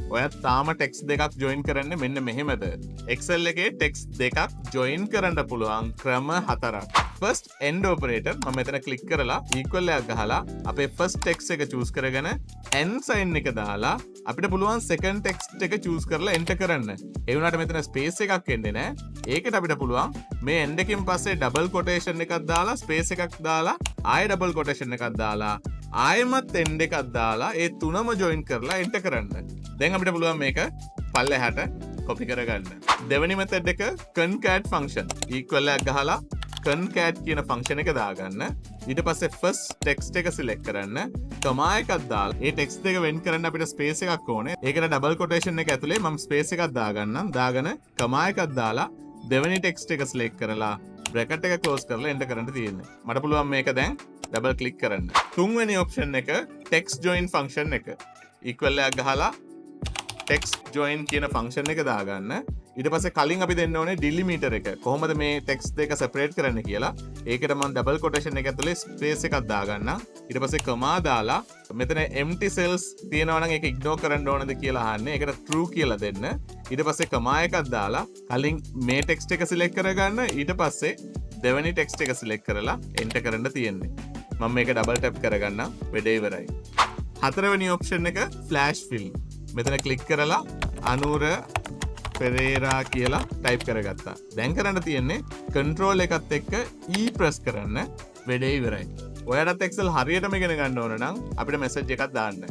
ඔයත් තාම ටෙක්ස් දෙකක් ජොයින් කරන්න මෙන්න මෙහෙමද. Excel එකේ ටෙක්ස් දෙකක් ජොයින් කරන්න පුළුවන් ක්‍රම 4ක්. ෆස්ට් end operator මම මෙතන ක්ලික් කරලා equal එකක් ගහලා අපේ ෆස්ට් ටෙක්ස් එක choose කරගෙන n sign එක දාලා අපිට පුළුවන් second text එක choose කරලා enter කරන්න. ඒ වුණාට මෙතන space එකක් එන්නේ නැහැ. ඒකට අපිට පුළුවන් මේ end එකෙන් පස්සේ double quotation එකක් දාලා space එකක් දාලා ආයෙ double quotation එකක් දාලා ආයෙමත් end එකක් දාලා ඒ තුනම join කරලා enter කරන්න. දැන් අපිට පුළුවන් මේක පල්ලෙහාට copy කරගන්න. දෙවෙනි method එක concat function. equal එකක් ගහලා concat කියන function එක දාගන්න. ඊට පස්සේ first text එක select කරන්න. comma එකක් දාලා ඒ text එක වෙන් කරන්න අපිට space එකක් ඕනේ. ඒකට double quotation එක ඇතුලේ මම space එකක් දාගන්නම්. දාගෙන comma එකක් දාලා දෙවෙනි text එක select කරලා bracket එක close කරලා enter කරන්න තියෙන්නේ. මට පුළුවන් මේක දැන් double click කරන්න. තුන්වෙනි option එක text join function එක. equal එකක් ගහලා text join කියන function එක දාගන්න. ඊට පස්සේ කලින් අපි දෙන්න ඕනේ delimiter එක. කොහොමද මේ text දෙක separate කරන්න කියලා. ඒකට මම double quotation එක ඇතුලේ space එකක් දාගන්නම්. ඊට පස්සේ comma දාලා මෙතන empty cells තියෙනවා නම් ඒක ignore කරන්න ඕනද කියලා අහන්නේ. ඒකට true කියලා දෙන්න. ඊට පස්සේ comma එකක් දාලා කලින් මේ text එක select කරගන්න. ඊට පස්සේ දෙවෙනි text එක select කරලා enter කරන්න තියෙන්නේ. මම මේක double tap කරගන්නම්. වැඩේ ඉවරයි. හතරවෙනි option එක flash fill. මෙතන click කරලා අනුර පෙරේරා කියලා ටයිප් කරගත්තා. දැන් කරන්න තියෙන්නේ control එකත් එක්ක E press කරන්න. වැඩේ ඉවරයි. ඔයාලට Excel හරියටම ඉගෙන ගන්න ඕන නම් අපිට message එකක් දාන්න.